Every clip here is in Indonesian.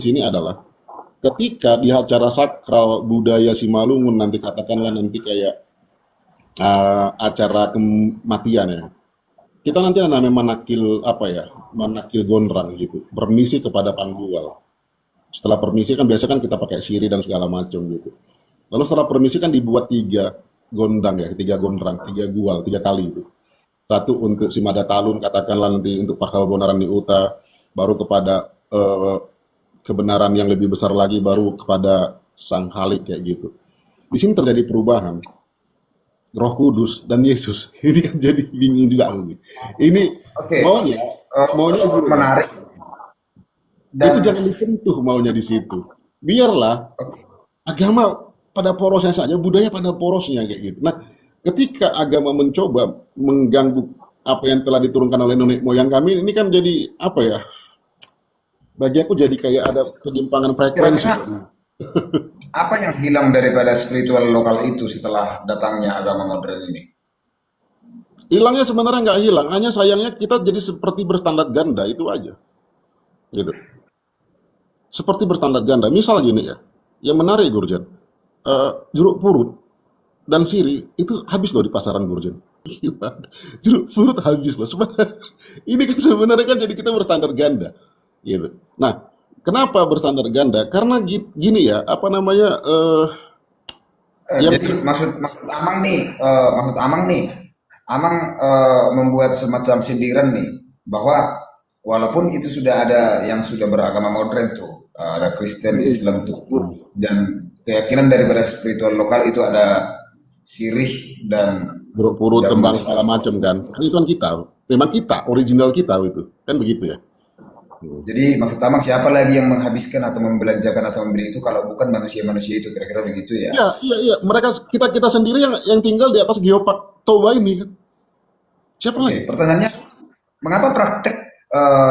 sini adalah ketika di acara sakral budaya Simalungun nanti katakanlah nanti kayak acara kematian ya. Kita nanti namanya manakil apa ya? Manakil gondrang gitu. Permisi kepada panggual. Setelah permisi kan biasa kan kita pakai siri dan segala macam gitu. Lalu setelah permisi kan dibuat tiga gondang ya, tiga gondrang, tiga gual, tiga kali itu. Satu untuk si Mada Talun katakanlah nanti untuk Pakal Bonaran di Uta, baru kepada kebenaran yang lebih besar lagi baru kepada Sang Halik kayak gitu. Di sini terjadi perubahan. Roh Kudus dan Yesus. Ini kan jadi bingung juga ini. Ini Oke, maunya maunya guru ya. menarik Itu dan jangan disentuh maunya di situ. Biarlah oke, agama pada porosnya saja, budaya pada porosnya kayak gitu. Nah, ketika agama mencoba mengganggu apa yang telah diturunkan oleh nenek moyang kami, ini kan jadi apa ya? Bagi aku jadi kayak ada penyimpangan frekuensi. kira-kira apa yang hilang daripada spiritual lokal itu setelah datangnya agama modern ini? Hilangnya sebenarnya nggak hilang, hanya sayangnya kita jadi seperti berstandar ganda itu aja, gitu. Seperti berstandar ganda. Misal gini ya, yang menarik Gurjan, jeruk purut dan siri itu habis loh di pasaran Gurjan. Gila. Jeruk purut habis loh. Sebenarnya, ini kan sebenarnya kan jadi kita berstandar ganda, gitu. Nah, kenapa berstandar ganda? Karena gini ya, apa namanya? Yang Jadi maksud maksud Amang nih, Amang membuat semacam sindiran nih bahwa walaupun itu sudah ada yang sudah beragama modern tuh, ada Kristen, Islam tuh, dan keyakinan daripada spiritual lokal itu ada sirih dan jeruk purut, jamu kembang itu. segala macam kan. Kan itu kan kita. Memang kita, original kita itu. Kan begitu ya. Jadi maksud Amang siapa lagi yang menghabiskan atau membelanjakan atau membeli itu kalau bukan manusia-manusia itu kira-kira begitu ya? Iya, iya, iya. Mereka kita kita sendiri yang tinggal di atas geopark Toba ini kan. Siapa Oke, lagi? pertanyaannya, mengapa praktek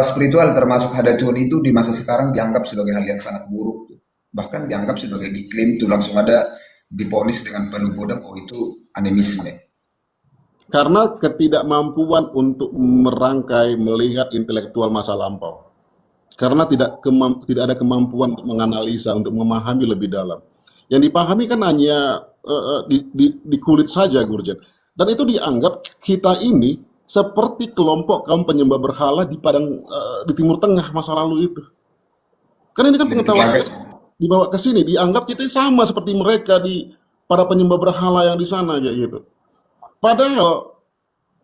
spiritual termasuk hadatun itu di masa sekarang dianggap sebagai hal yang sangat buruk? Bahkan dianggap sebagai diklaim tuh langsung ada diponis dengan penuh bodang, oh itu animisme. Karena ketidakmampuan untuk merangkai, melihat intelektual masa lampau. Karena tidak ada kemampuan untuk menganalisa, untuk memahami lebih dalam. Yang dipahami kan hanya di kulit saja, Gurjan. Dan itu dianggap kita ini seperti kelompok kaum penyembah berhala di di Timur Tengah masa lalu itu. Kan ini kan Jadi pengetahuan dianggap, dibawa ke sini, dianggap kita sama seperti mereka di para penyembah berhala yang di sana kayak gitu. Padahal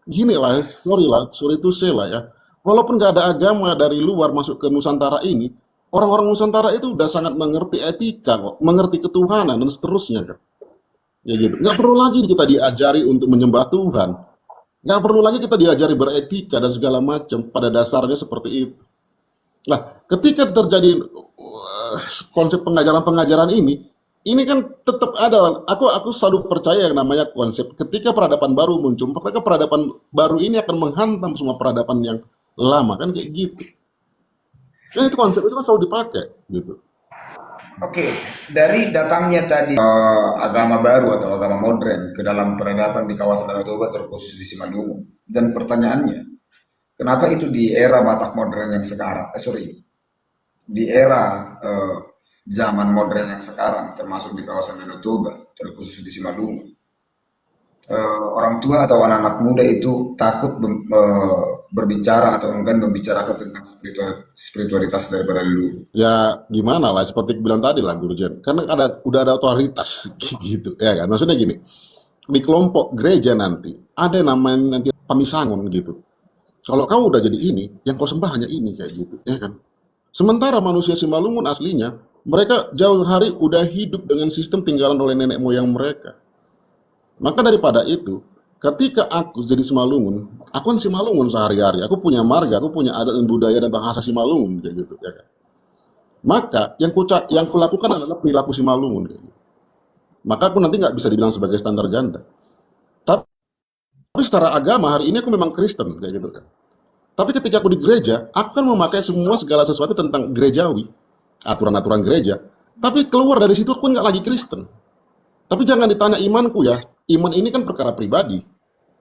gini lah, sorry to say lah ya. Walaupun nggak ada agama dari luar masuk ke Nusantara ini, orang-orang Nusantara itu udah sangat mengerti etika kok, mengerti ketuhanan dan seterusnya kan. Ya gitu. Nggak perlu lagi kita diajari untuk menyembah Tuhan. Nggak perlu lagi kita diajari beretika dan segala macam. Pada dasarnya seperti itu. Nah, ketika terjadi konsep pengajaran-pengajaran ini kan tetap ada. Aku selalu percaya yang namanya konsep. Ketika peradaban baru muncul, maka peradaban baru ini akan menghantam semua peradaban yang lama kan kayak gitu. Ya itu konsep itu kan selalu dipakai gitu. oke, dari datangnya tadi agama baru atau agama modern ke dalam peradaban di kawasan Danau Toba terkhusus di Simalungun. Dan pertanyaannya, kenapa itu di era Batak modern yang sekarang? Sorry, di era zaman modern yang sekarang, termasuk di kawasan Danau Toba, terkhusus di Simalungun, orang tua atau anak-anak muda itu takut berbicara atau enggan membicarakan tentang spiritualitas daripada leluhur. Ya gimana lah seperti bilang tadi lah Guru Jen. Karena udah ada otoritas gitu ya kan. Maksudnya gini, di kelompok gereja nanti ada yang namanya nanti pamisangon gitu. Kalau kamu udah jadi ini, yang kau sembah hanya ini kayak gitu, ya kan? Sementara manusia Simalungun aslinya, mereka jauh hari udah hidup dengan sistem tinggalan oleh nenek moyang mereka. Maka daripada itu, ketika aku jadi Simalungun, aku kan Simalungun sehari-hari, aku punya marga, aku punya adat dan budaya dan bahasa Simalungun kayak gitu, ya kan? Maka yang kulakukan adalah perilaku Simalungun kayak gitu. Maka aku nanti nggak bisa dibilang sebagai standar ganda. Tapi secara agama hari ini aku memang Kristen kayak gitu kan. Tapi ketika aku di gereja, aku kan memakai semua segala sesuatu tentang gerejawi, aturan-aturan gereja. Tapi keluar dari situ aku nggak lagi Kristen. Tapi jangan ditanya imanku ya. Iman ini kan perkara pribadi,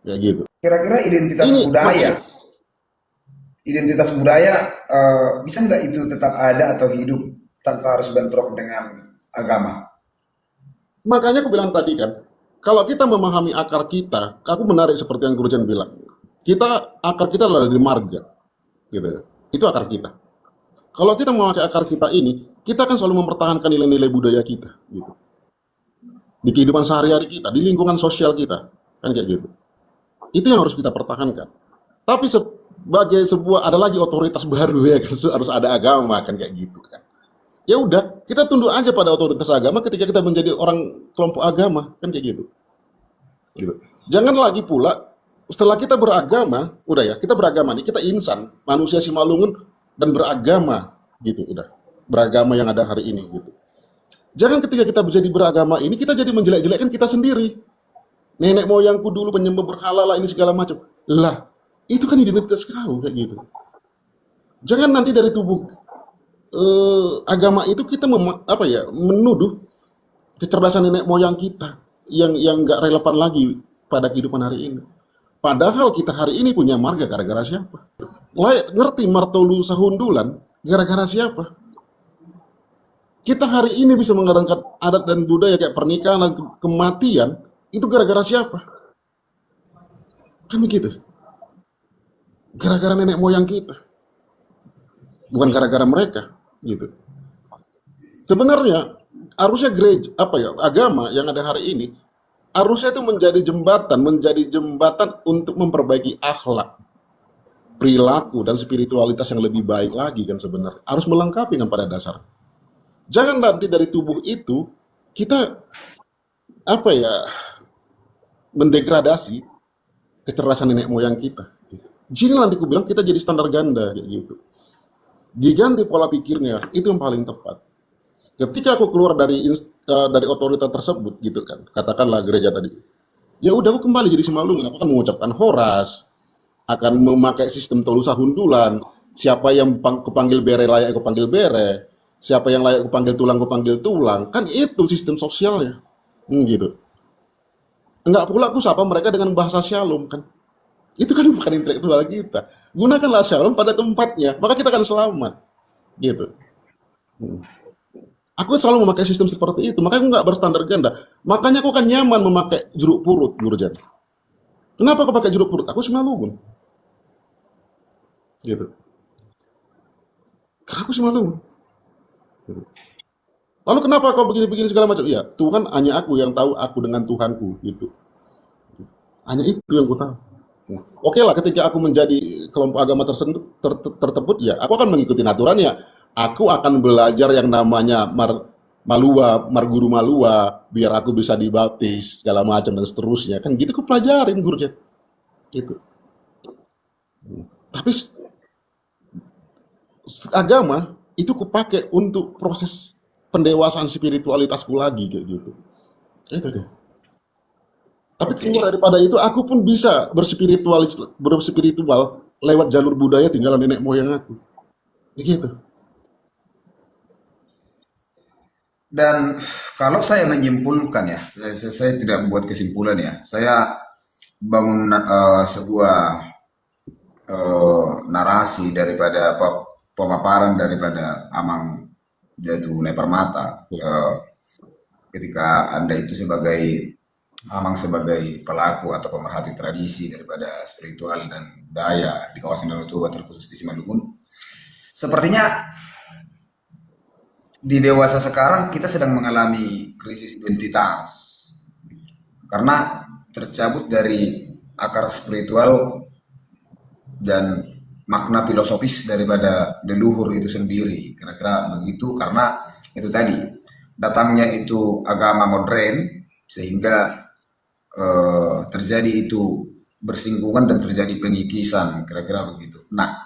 ya gitu. Kira-kira Ini makanya identitas budaya bisa nggak itu tetap ada atau hidup tanpa harus bentrok dengan agama. Makanya aku bilang tadi kan, kalau kita memahami akar kita, aku menarik seperti yang Guru Jan bilang. Akar kita adalah dari marga, gitu ya. Itu akar kita. Kalau kita memakai akar kita ini, kita akan selalu mempertahankan nilai-nilai budaya kita, gitu. Di kehidupan sehari-hari kita, di lingkungan sosial kita, kan kayak gitu. Itu yang harus kita pertahankan. Tapi sebagai sebuah ada lagi otoritas baru ya kan, harus ada agama kan kayak gitu kan. Ya udah, kita tunduk aja pada otoritas agama ketika kita menjadi orang kelompok agama kan kayak gitu. Gitu. Jangan lagi pula setelah kita beragama, udah ya, kita beragama nih, kita insan, manusia Simalungun dan beragama gitu, udah. Beragama yang ada hari ini gitu. Jangan ketika kita menjadi beragama ini kita jadi menjelek-jelekkan kita sendiri. Nenek moyangku dulu penyembah berhala lah ini segala macam. Lah, itu kan identitas kau kayak gitu. Jangan nanti dari tubuh agama itu kita menuduh kecerdasan nenek moyang kita yang nggak relevan lagi pada kehidupan hari ini. Padahal kita hari ini punya marga gara-gara siapa? Layak ngerti martolu sahundulan gara-gara siapa? Kita hari ini bisa mengadakan adat dan budaya kayak pernikahan dan kematian itu gara-gara siapa? Kan begitu. Gara-gara nenek moyang kita, bukan gara-gara mereka, gitu. Sebenarnya harusnya gereja agama yang ada hari ini harusnya itu menjadi jembatan untuk memperbaiki akhlak, perilaku dan spiritualitas yang lebih baik lagi kan sebenarnya. Harus melengkapi kan pada dasar. Jangan nanti dari tubuh itu kita mendegradasi kecerdasan nenek moyang kita. Gitu. Di sini nanti aku bilang kita jadi standar ganda kayak gitu. Diganti pola pikirnya itu yang paling tepat. Ketika aku keluar dari otoritas tersebut gitu kan, katakanlah gereja tadi, ya udah aku kembali jadi Simalungun, aku akan mengucapkan horas, akan memakai sistem tolusa hundulan, siapa yang kepanggil bere layak aku panggil bere, siapa yang layak aku panggil tulang aku panggil tulang, kan itu sistem sosialnya, gitu. Enggak pula aku sapa mereka dengan bahasa shalom kan, itu kan bukan intelektual kita. Gunakanlah shalom pada tempatnya, maka kita akan selamat, gitu. Aku selalu memakai sistem seperti itu, makanya aku nggak berstandar ganda. Makanya aku kan nyaman memakai jeruk purut, Guru Jan. Kenapa aku pakai jeruk purut? Aku Simalungun, gitu. Karena aku Simalungun. Gitu. Lalu kenapa kau begini-begini segala macam? Ya, Tuhan hanya aku yang tahu aku dengan Tuhanku, gitu. Hanya itu yang ku tahu. Oke lah, ketika aku menjadi kelompok agama tersebut, ya, aku akan mengikuti aturannya. Aku akan belajar yang namanya marguru malua, biar aku bisa dibaptis segala macam dan seterusnya. Kan gitu aku pelajarin Guru Jan. Gitu. Tapi agama itu kupakai untuk proses pendewasaan spiritualitasku lagi kayak gitu. Itu dia. Tapi keluar daripada itu aku pun bisa berspiritual lewat jalur budaya tinggalan nenek moyang aku. Begitu. Dan kalau saya menyimpulkan ya, saya tidak buat kesimpulan ya. Saya bangun sebuah narasi daripada pemaparan daripada Amang, yaitu Nepermata. Ketika Anda itu Amang sebagai pelaku atau pemerhati tradisi daripada spiritual dan budaya di kawasan Danau Toba terkhusus di Simalungun, sepertinya di dewasa sekarang kita sedang mengalami krisis identitas karena tercabut dari akar spiritual dan makna filosofis daripada leluhur itu sendiri, kira-kira begitu. Karena itu tadi datangnya itu agama modern sehingga terjadi itu bersinggungan dan terjadi pengikisan, kira-kira begitu. Nah,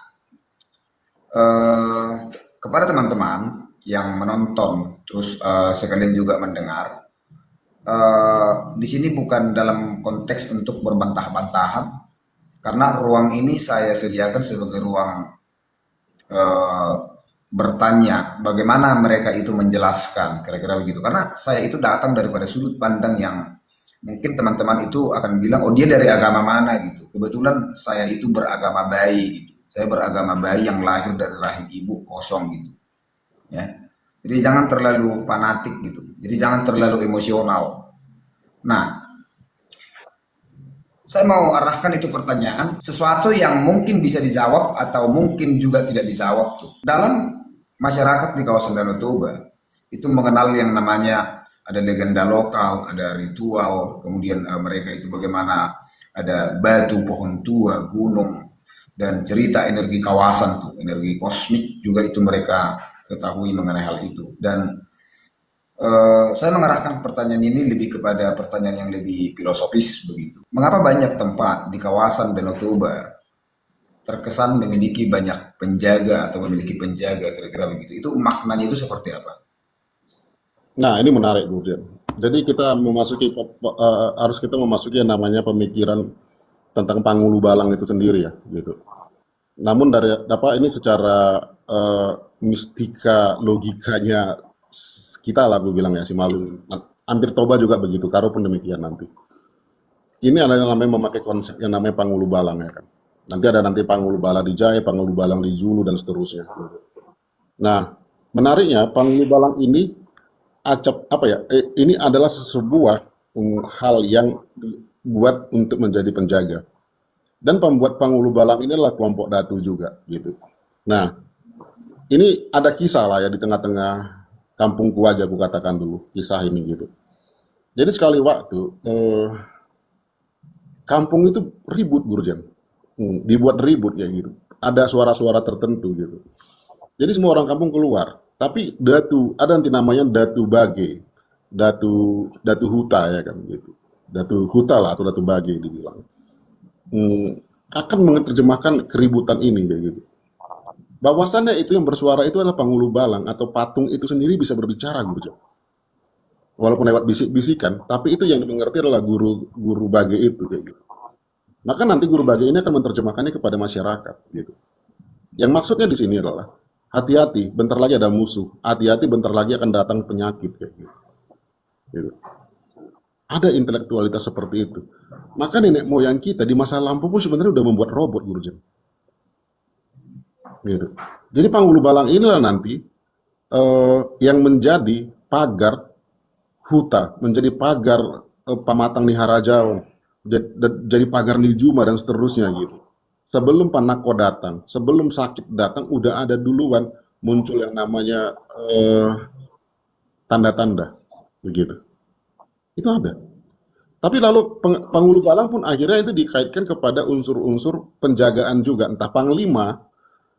kepada teman-teman yang menonton terus sekalian juga mendengar, di sini bukan dalam konteks untuk berbantah-bantahan, karena ruang ini saya sediakan sebagai ruang bertanya bagaimana mereka itu menjelaskan, kira-kira begitu. Karena saya itu datang daripada sudut pandang yang mungkin teman-teman itu akan bilang, oh dia dari agama mana gitu. Kebetulan saya itu beragama bayi gitu. Saya beragama bayi yang lahir dari rahim ibu kosong gitu. Ya. Jadi jangan terlalu fanatik gitu. Jadi jangan terlalu emosional. Nah, saya mau arahkan itu pertanyaan, sesuatu yang mungkin bisa dijawab atau mungkin juga tidak dijawab tuh. Dalam masyarakat di kawasan Danau Toba, itu mengenal yang namanya ada legenda lokal, ada ritual, kemudian mereka itu bagaimana ada batu, pohon tua, gunung, dan cerita energi kawasan tuh, energi kosmik juga itu mereka ketahui mengenai hal itu. Dan saya mengarahkan pertanyaan ini lebih kepada pertanyaan yang lebih filosofis begitu. Mengapa banyak tempat di kawasan Danau Toba terkesan memiliki banyak penjaga atau memiliki penjaga kira-kira begitu? Itu maknanya itu seperti apa? Nah, ini menarik, Gurjen. Jadi kita memasuki harus kita memasuki yang namanya pemikiran tentang Panghulu Balang itu sendiri ya, gitu. Namun dari apa ini secara mistika logikanya kita lah, gue bilang ya si Malung. Hampir Toba juga begitu, Karo pun demikian nanti. Ini adalah yang namanya memakai konsep yang namanya Panghulu Balang ya kan. Nanti Panghulu Balang di Jaya, Panghulu Balang di Julu dan seterusnya. Nah, menariknya Panghulu Balang ini acap apa ya? Ini adalah sebuah hal yang dibuat untuk menjadi penjaga. Dan pembuat Panghulu Balang ini adalah kelompok Datu juga gitu. Nah, ini ada kisah lah ya di tengah-tengah kampung Kuaja, aku katakan dulu kisah ini gitu. Jadi sekali waktu kampung itu ribut, Gurjan. Dibuat ribut ya gitu. Ada suara-suara tertentu gitu. Jadi semua orang kampung keluar. Tapi ada nanti namanya Datu Bage, Datu Huta ya kan gitu. Datu Huta lah atau Datu Bage dibilang. Akan menerjemahkan keributan ini kayak gitu. Bahwasannya itu yang bersuara itu adalah Panghulu Balang atau patung itu sendiri bisa berbicara, Gurjan. Walaupun lewat bisik-bisikan, tapi itu yang dimengerti adalah guru Bage itu kayak gitu. Maka nanti guru Bage ini akan menerjemahkannya kepada masyarakat gitu. Yang maksudnya di sini adalah hati-hati, bentar lagi ada musuh. Hati-hati, bentar lagi akan datang penyakit kayak gitu. Gitu. Ada intelektualitas seperti itu. Maka nenek moyang kita di masa lampau pun sebenarnya udah membuat robot, Gurujen. Gitu. Jadi Panghulu Balang inilah nanti yang menjadi pagar huta, menjadi pagar Pamatang Niharajao, jadi pagar Nijuma dan seterusnya gitu. Sebelum Panako datang, sebelum sakit datang, udah ada duluan muncul yang namanya tanda-tanda, begitu. Itu ada. Tapi lalu Panghulu Balang pun akhirnya itu dikaitkan kepada unsur-unsur penjagaan juga, entah panglima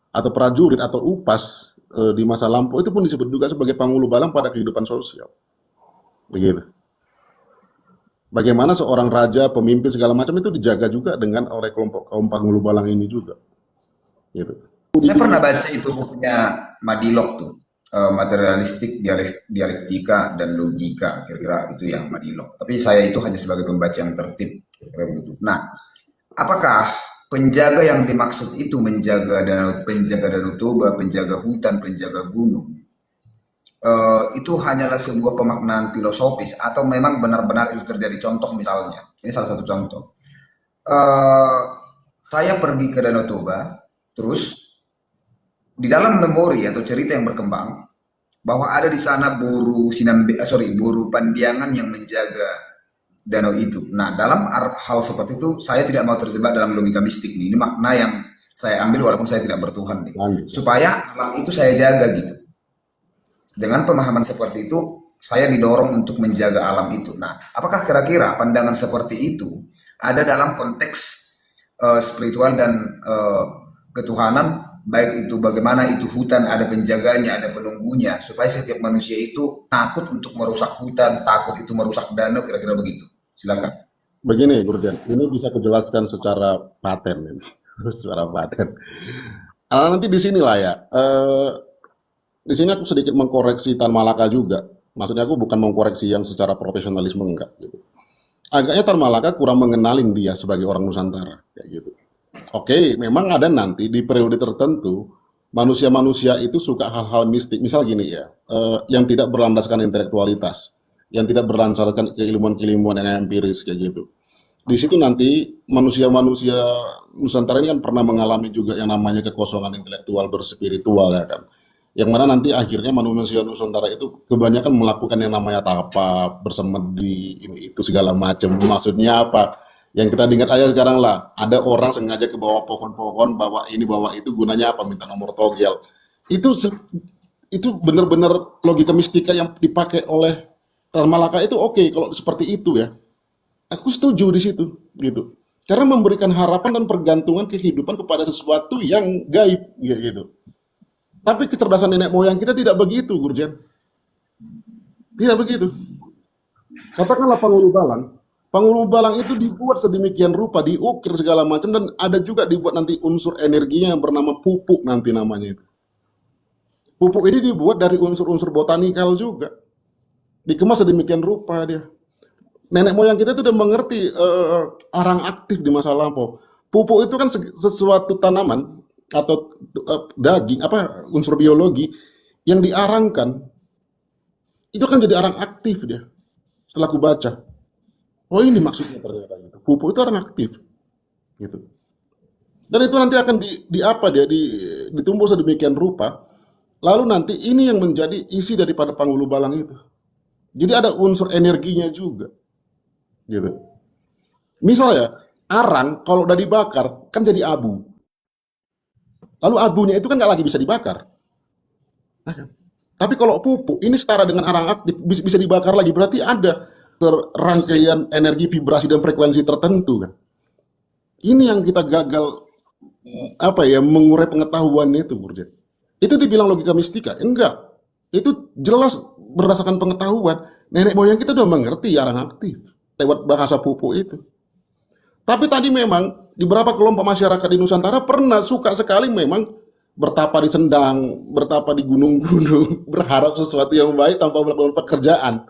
atau prajurit atau upas di masa lampau itu pun disebut juga sebagai Panghulu Balang pada kehidupan sosial, begitu. Bagaimana seorang raja, pemimpin segala macam itu dijaga juga dengan oleh kelompok kaum Panghulu Balang ini juga, gitu. Saya pernah baca itu bukunya Madilog tuh, materialistik, dialektika dan logika, kira-kira itu yang Madilog. Tapi saya itu hanya sebagai pembaca yang tertib, kira-kira begitu. Nah, apakah penjaga yang dimaksud itu penjaga danau Toba, penjaga hutan, penjaga gunung, itu hanyalah sebuah pemaknaan filosofis atau memang benar-benar itu terjadi? Contoh misalnya, ini salah satu contoh. Eh, saya pergi ke Danau Toba, terus di dalam memori atau cerita yang berkembang bahwa ada di sana buru Pandiangan yang menjaga danau itu. Nah, dalam hal seperti itu saya tidak mau terjebak dalam logika mistik nih. Ini makna yang saya ambil walaupun saya tidak bertuhan nih. Lanjut. Supaya alam itu saya jaga gitu. Dengan pemahaman seperti itu, saya didorong untuk menjaga alam itu. Nah, apakah kira-kira pandangan seperti itu ada dalam konteks spiritual dan ketuhanan, baik itu bagaimana itu hutan ada penjaganya, ada penunggunya, supaya setiap manusia itu takut untuk merusak hutan, takut itu merusak danau, kira-kira begitu. Silakan. Begini, Gurjan, ini bisa kujelaskan secara paten ini, secara paten. Nanti di sinilah ya. Di sini aku sedikit mengkoreksi Tan Malaka juga. Maksudnya aku bukan mengkoreksi yang secara profesionalisme enggak gitu. Agaknya Tan Malaka kurang mengenalin dia sebagai orang Nusantara kayak gitu. Oke, memang ada nanti di periode tertentu manusia-manusia itu suka hal-hal mistik. Misal gini ya, yang tidak berlandaskan intelektualitas, yang tidak berlandaskan keilmuan-keilmuan yang empiris kayak gitu. Di situ nanti manusia-manusia Nusantara ini kan pernah mengalami juga yang namanya kekosongan intelektual berspiritual ya kan. yang mana nanti akhirnya manusia Nusantara itu kebanyakan melakukan yang namanya tapa, bersemedi, ini itu segala macam. Maksudnya apa? Yang kita dengar aja sekarang lah, ada orang sengaja ke bawah pohon-pohon, bawa ini, bawa itu, gunanya apa? Minta nomor togel. Itu itu benar-benar logika mistika yang dipakai oleh Tan Malaka itu oke kalau seperti itu ya. Aku setuju di situ, gitu. Karena memberikan harapan dan pergantungan kehidupan kepada sesuatu yang gaib, gitu. Tapi kecerdasan nenek moyang kita tidak begitu, Gurjen. Tidak begitu. Katakanlah Pangulo Balang. Pangulo Balang itu dibuat sedemikian rupa, diukir segala macam, dan ada juga dibuat nanti unsur energinya yang bernama pupuk nanti namanya itu. Pupuk ini dibuat dari unsur-unsur botanikal juga. Dikemas sedemikian rupa dia. Nenek moyang kita itu udah mengerti arang aktif di masa lampau. Pupuk itu kan sesuatu tanaman atau daging apa unsur biologi yang diarangkan itu kan jadi arang aktif dia. Setelah aku baca, oh ini maksudnya ternyata gitu. Pupuk itu arang aktif gitu. Dan itu nanti akan di apa dia ditumbuh sedemikian rupa. Lalu nanti ini yang menjadi isi daripada Pangulo Balang itu. Jadi ada unsur energinya juga. Gitu. Misalnya, arang kalau udah dibakar kan jadi abu. Lalu abunya itu kan nggak lagi bisa dibakar. Nah, kan? Tapi kalau pupuk ini setara dengan arang aktif bisa dibakar lagi, berarti ada rangkaian energi vibrasi dan frekuensi tertentu kan. Ini yang kita gagal apa ya mengurai pengetahuan itu, Burjet. Itu dibilang logika mistika? Enggak. Itu jelas berdasarkan pengetahuan. Nenek moyang kita udah mengerti arang aktif lewat bahasa pupuk itu. Tapi tadi memang di beberapa kelompok masyarakat di Nusantara pernah suka sekali memang bertapa di sendang, bertapa di gunung-gunung, berharap sesuatu yang baik tanpa melakukan pekerjaan.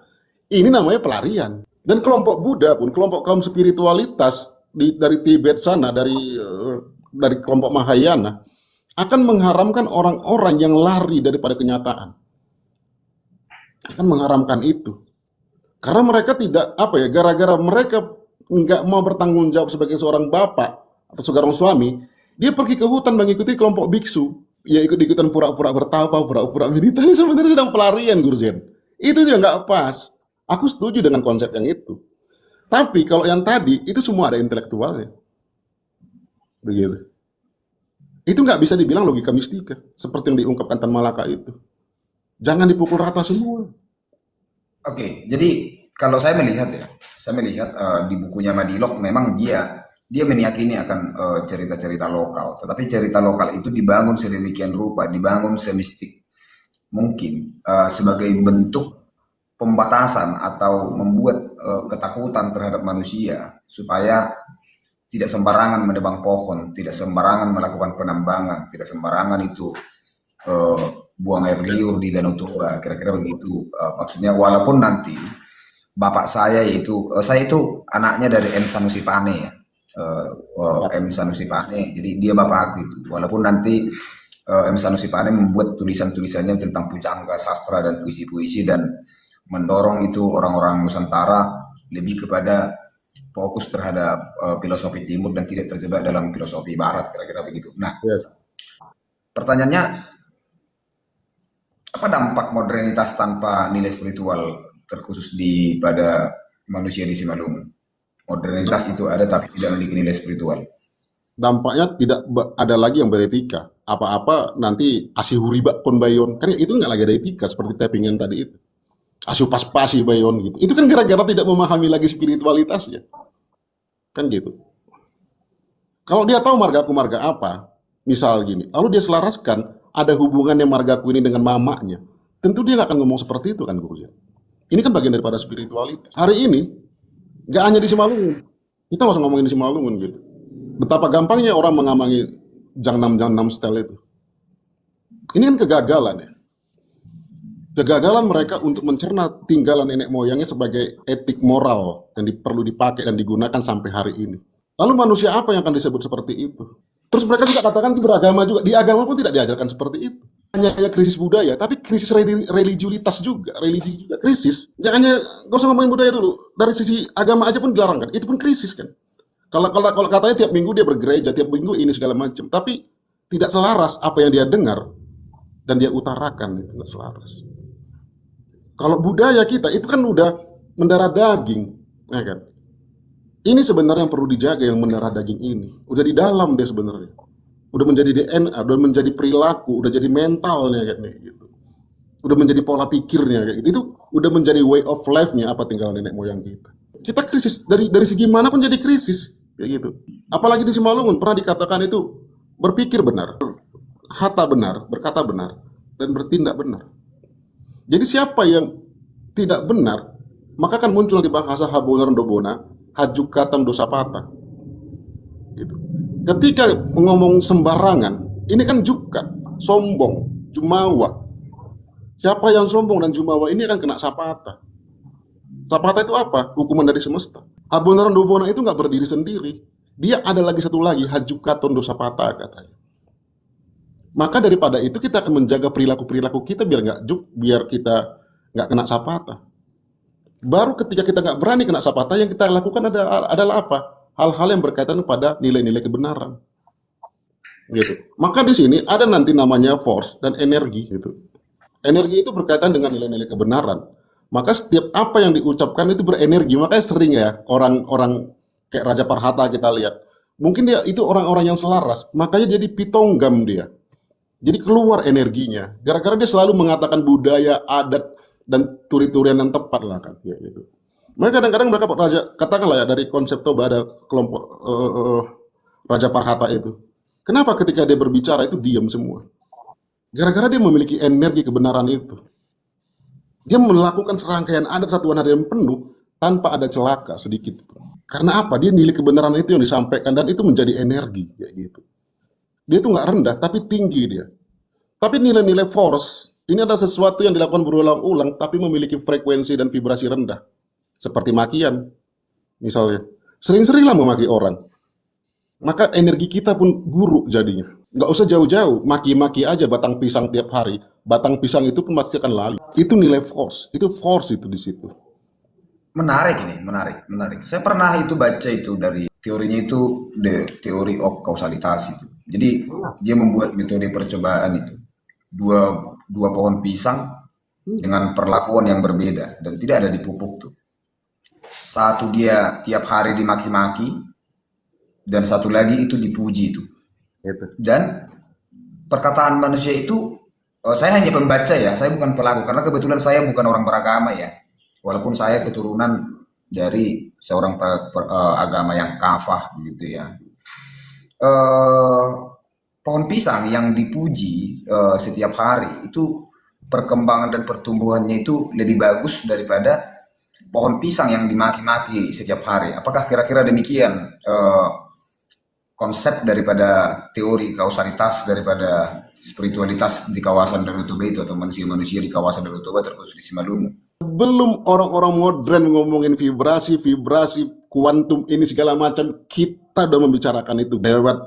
Ini namanya pelarian. Dan kelompok Buddha pun, kelompok kaum spiritualitas dari Tibet sana, dari kelompok Mahayana, akan mengharamkan orang-orang yang lari daripada kenyataan. Akan mengharamkan itu. Karena mereka tidak, apa ya, gara-gara mereka nggak mau bertanggung jawab sebagai seorang bapak atau seorang suami, dia pergi ke hutan mengikuti kelompok biksu. Ya ikut-ikutan pura-pura bertapa, pura-pura meditasi, sebenarnya sedang pelarian, Gurzen. Itu juga nggak pas. Aku setuju dengan konsep yang itu. Tapi kalau yang tadi, itu semua ada intelektualnya. Begitu. Itu nggak bisa dibilang logika mistika, seperti yang diungkapkan Tan Malaka itu. Jangan dipukul rata semua. Oke, jadi kalau saya melihat di bukunya Madilog memang dia meyakini akan cerita-cerita lokal, tetapi cerita lokal itu dibangun sedemikian rupa, dibangun semistik mungkin sebagai bentuk pembatasan atau membuat ketakutan terhadap manusia supaya tidak sembarangan menebang pohon, tidak sembarangan melakukan penambangan, tidak sembarangan itu eh, buang air liur di Danau Toba, kira-kira begitu. Maksudnya walaupun nanti bapak saya itu anaknya dari M Sanusi Pane ya, M Sanusi Pane, jadi dia bapak aku itu. Walaupun nanti M Sanusi Pane membuat tulisan-tulisannya tentang pujangga sastra dan puisi-puisi dan mendorong itu orang-orang Nusantara lebih kepada fokus terhadap filosofi Timur dan tidak terjebak dalam filosofi Barat, kira-kira begitu. Nah, Yes. pertanyaannya, apa dampak modernitas tanpa nilai spiritual terkhusus pada manusia di Simalungun? Modernitas itu ada tapi tidak memiliki nilai spiritual. Dampaknya tidak ada lagi yang beretika. Apa-apa nanti asihuriba pun bayon. Kan itu nggak lagi ada etika seperti tappingan tadi itu. Asu pas-pasi bayon gitu. Itu kan gara-gara tidak memahami lagi spiritualitasnya. Kan gitu. Kalau dia tahu margaku marga apa, misal gini, lalu dia selaraskan ada hubungannya margaku ini dengan mamanya, tentu dia nggak akan ngomong seperti itu kan, Guru. Ini kan bagian daripada spiritualitas. Hari ini, nggak hanya di Simalungun. Kita nggak usah ngomongin di Simalungun gitu. Betapa gampangnya orang mengamangi Jangnam style itu. Ini kan kegagalan ya. Kegagalan mereka untuk mencerna tinggalan nenek moyangnya sebagai etik moral yang perlu dipakai dan digunakan sampai hari ini. Lalu manusia apa yang akan disebut seperti itu? Terus mereka juga katakan itu beragama juga. Di agama pun tidak diajarkan seperti itu. Hanya krisis budaya, tapi krisis religiulitas juga. Religi juga krisis. Jangan gak usah ngomongin budaya dulu. Dari sisi agama aja pun dilarang kan. Itu pun krisis kan. Kalau katanya tiap minggu dia bergereja, tiap minggu ini segala macam. Tapi tidak selaras apa yang dia dengar dan dia utarakan itu nggak selaras. Kalau budaya kita itu kan udah mendarah daging, ya kan? Ini sebenarnya yang perlu dijaga, yang mendarah daging ini. Udah di dalam dia sebenarnya. Udah menjadi DNA, udah menjadi perilaku, udah jadi mentalnya kayak gitu. Udah menjadi pola pikirnya kayak gitu. Itu udah menjadi way of life-nya apa tinggal nenek moyang kita. Kita krisis dari segi mana pun jadi krisis kayak gitu. Apalagi di Simalungun pernah dikatakan itu berpikir benar, hata benar, berkata benar, dan bertindak benar. Jadi siapa yang tidak benar, maka kan muncul nanti bahasa habonar dobona, hajukatan dosa patah. Gitu. Ketika ngomong sembarangan, ini kan jukat, sombong, jumawa. Siapa yang sombong dan jumawa ini akan kena sapata. Sapata itu apa? Hukuman dari semesta. Habonar dobona itu nggak berdiri sendiri. Dia ada lagi satu lagi, hajukatan dosa patah katanya. Maka daripada itu kita akan menjaga perilaku-perilaku kita biar nggak biar kita nggak kena sapata. Baru ketika kita nggak berani kena sapata, yang kita lakukan adalah apa? Hal-hal yang berkaitan pada nilai-nilai kebenaran. Gitu. Maka di sini ada nanti namanya force dan energi gitu. Energi itu berkaitan dengan nilai-nilai kebenaran. Maka setiap apa yang diucapkan itu berenergi. Makanya sering ya orang-orang kayak Raja Parhata kita lihat. Mungkin dia itu orang-orang yang selaras, makanya jadi pitonggam dia. Jadi keluar energinya, gara-gara dia selalu mengatakan budaya, adat, dan turi-turian yang tepat lah kan, ya gitu. Makanya kadang-kadang mereka katakanlah ya dari konsep Toba ada kelompok Raja Parhata itu. Kenapa ketika dia berbicara itu diam semua? Gara-gara dia memiliki energi kebenaran itu. Dia melakukan serangkaian adat satuan harian penuh tanpa ada celaka sedikit. Karena apa? Dia nilai kebenaran itu yang disampaikan dan itu menjadi energi, kayak gitu. Dia itu nggak rendah, tapi tinggi dia. Tapi nilai-nilai force, ini adalah sesuatu yang dilakukan berulang-ulang, tapi memiliki frekuensi dan vibrasi rendah. Seperti makian, misalnya. Sering-seringlah memaki orang. Maka energi kita pun buruk jadinya. Nggak usah jauh-jauh, maki-maki aja batang pisang tiap hari. Batang pisang itu pun pasti akan lali. Itu nilai force, itu force itu di situ. Menarik ini, menarik. Saya pernah itu baca itu dari teorinya itu the theory of causalitas itu. Jadi dia membuat metode percobaan itu dua pohon pisang dengan perlakuan yang berbeda dan tidak ada dipupuk tuh. Satu dia tiap hari dimaki-maki dan satu lagi itu dipuji tuh. Gitu. Dan perkataan manusia itu saya hanya pembaca ya, saya bukan pelaku karena kebetulan saya bukan orang beragama ya. Walaupun saya keturunan dari seorang agama yang kafah gitu ya. Pohon pisang yang dipuji setiap hari itu perkembangan dan pertumbuhannya itu lebih bagus daripada pohon pisang yang dimaki-maki setiap hari. Apakah kira-kira demikian konsep daripada teori kausalitas daripada spiritualitas di kawasan Danau Toba itu atau manusia-manusia di kawasan Danau Toba terkhusus di Simalungun? Belum orang-orang modern ngomongin vibrasi, kuantum ini segala macam, kita udah membicarakan itu lewat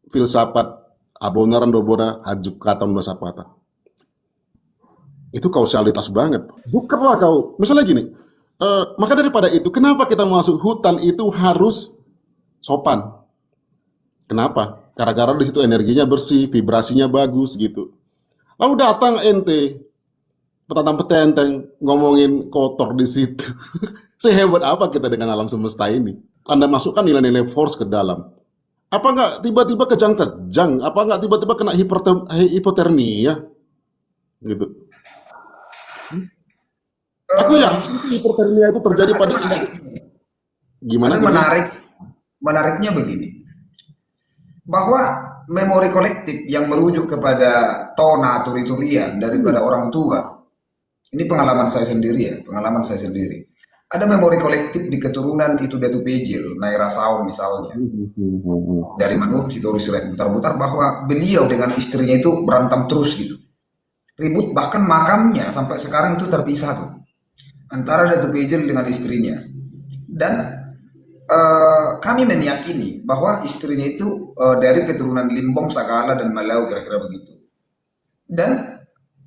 filsafat Abonar Dobona Hajukatan Dosapata. Itu kausalitas banget. Bukanlah kau, misalnya gini, maka daripada itu, kenapa kita masuk hutan itu harus sopan? Kenapa? Gara-gara di situ energinya bersih, vibrasinya bagus gitu. Lalu datang ente petantang-petenteng ngomongin kotor di situ. Sehebat apa kita dengan alam semesta ini? Anda masukkan nilai-nilai force ke dalam. Apa nggak tiba-tiba kejang-kejang? Apa nggak tiba-tiba kena hipotermia? Gitu. Aku yakin hipotermia itu terjadi pada gimana? Menariknya begini, bahwa memori kolektif yang merujuk kepada tona turi-turian daripada orang tua. Ini pengalaman saya sendiri. Ada memori kolektif di keturunan itu Datu Pejil, Naira Saung misalnya. Dari Manuk, Sitorus putar-putar bahwa beliau dengan istrinya itu berantem terus gitu. Ribut, bahkan makamnya sampai sekarang itu terpisah tuh. Antara Datu Pejil dengan istrinya. Dan kami meyakini bahwa istrinya itu dari keturunan Limbong, Sagala, dan Malau kira-kira begitu. Dan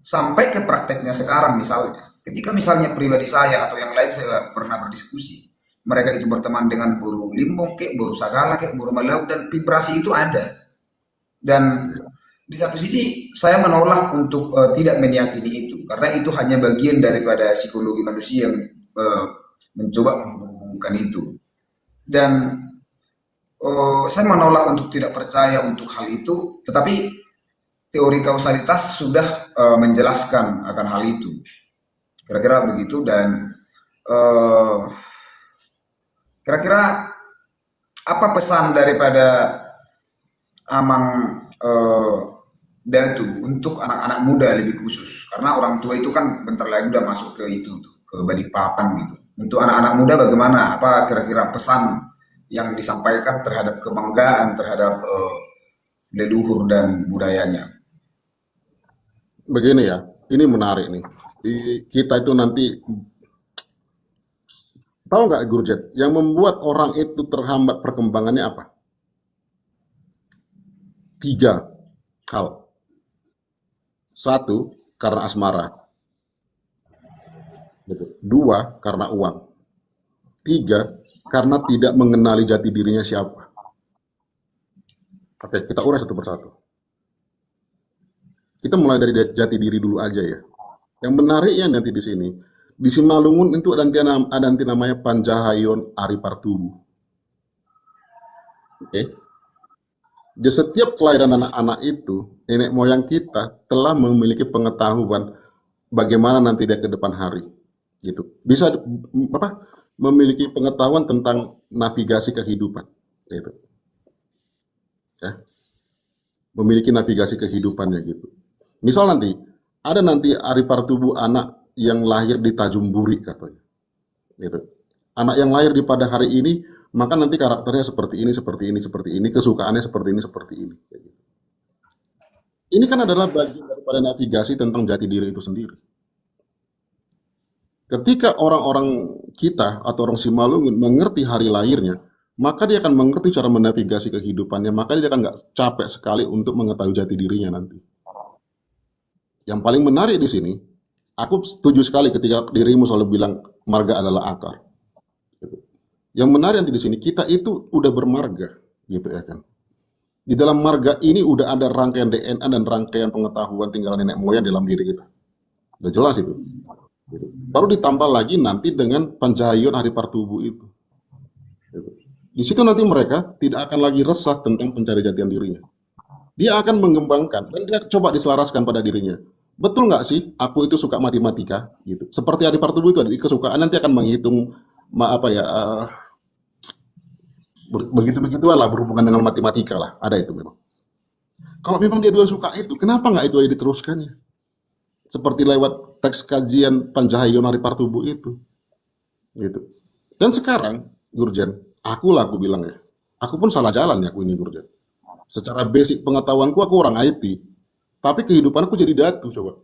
sampai ke prakteknya sekarang misalnya, ketika misalnya pribadi saya atau yang lain saya pernah berdiskusi, mereka itu berteman dengan burung Limbong, burung Sagala, burung Malau, dan vibrasi itu ada. Dan Di satu sisi saya menolak untuk tidak meyakini itu karena itu hanya bagian daripada psikologi manusia yang mencoba menghubungkan itu. Dan saya menolak untuk tidak percaya untuk hal itu, tetapi teori kausalitas sudah menjelaskan akan hal itu. Kira-kira begitu. Dan eh, kira-kira apa pesan daripada Amang eh, Datu untuk anak-anak muda lebih khusus? Karena orang tua itu kan bentar lagi udah masuk ke itu tuh, ke Balikpapan gitu. Untuk anak-anak muda bagaimana? Apa kira-kira pesan yang disampaikan terhadap kebanggaan terhadap leluhur dan budayanya? Begini ya, ini menarik nih. Kita itu nanti tahu nggak Gurjet, yang membuat orang itu terhambat perkembangannya apa? Tiga hal. Satu, karena asmara. Gitu. Dua, karena uang. Tiga, karena tidak mengenali jati dirinya siapa. Oke, kita urai satu persatu. Kita mulai dari jati diri dulu aja ya. Yang menariknya nanti di sini, di Simalungun itu ada nanti namanya Panjahayon Ari Partubu. Oke. Di setiap kelahiran anak-anak itu, nenek moyang kita telah memiliki pengetahuan bagaimana nanti dia ke depan hari. Gitu. Bisa apa? Memiliki pengetahuan tentang navigasi kehidupan. Gitu. Ya. Memiliki navigasi kehidupannya gitu. Misal nanti ada nanti Ari Partubu anak yang lahir di Tanjung Buri katanya. Gitu. Anak yang lahir di pada hari ini, maka nanti karakternya seperti ini, seperti ini, seperti ini, kesukaannya seperti ini, seperti ini. Kayak gitu. Ini kan adalah bagian daripada navigasi tentang jati diri itu sendiri. Ketika orang-orang kita atau orang Simalungun mengerti hari lahirnya, maka dia akan mengerti cara menavigasi kehidupannya, maka dia akan nggak capek sekali untuk mengetahui jati dirinya nanti. Yang paling menarik di sini, aku setuju sekali ketika dirimu selalu bilang marga adalah akar. Gitu. Yang menarik nanti di sini, kita itu udah bermarga, gitu ya kan. Di dalam marga ini udah ada rangkaian DNA dan rangkaian pengetahuan tinggal nenek moyang dalam diri kita. Udah jelas itu. Gitu. Baru ditambah lagi nanti dengan Panjahayon Hari Partubu itu. Gitu. Di situ nanti mereka tidak akan lagi resah tentang pencari jatian dirinya. Dia akan mengembangkan dan dia coba diselaraskan pada dirinya. Betul nggak sih, aku itu suka matematika, gitu. Seperti Hari Partubu itu ada di kesukaan nanti akan menghitung apa ya begitu begituan lah berhubungan dengan matematika lah, ada itu memang. Kalau memang dia dua suka itu, kenapa nggak itu aja diteruskannya? Seperti lewat teks kajian Panjahayon Hari Partubu itu, gitu. Dan sekarang, Gurjen, aku bilang ya, aku pun salah jalan ya aku ini Gurjen. Secara basic pengetahuanku aku orang IT, tapi kehidupanku jadi datu coba.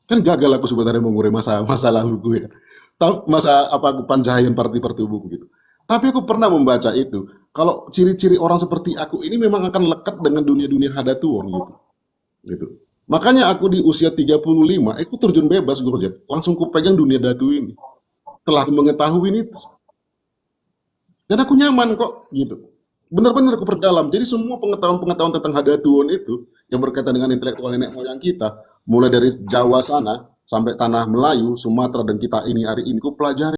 Kan gagal aku sebenarnya mengurai masa laluku ya. Tahu masa apa aku Panjahayon Parti Partubuku gitu. Tapi aku pernah membaca itu, kalau ciri-ciri orang seperti aku ini memang akan lekat dengan dunia-dunia hadatuan gitu. Gitu. Makanya aku di usia 35, aku terjun bebas Gurjen. Langsung kupegang dunia datu ini. Telah mengetahui ini dan aku nyaman kok gitu. Benar-benar aku perdalam. Jadi semua pengetahuan-pengetahuan tentang hadatuan itu yang berkaitan dengan intelektual nenek moyang kita, mulai dari Jawa sana sampai tanah Melayu, Sumatera dan kita ini hari ini ku pelajari.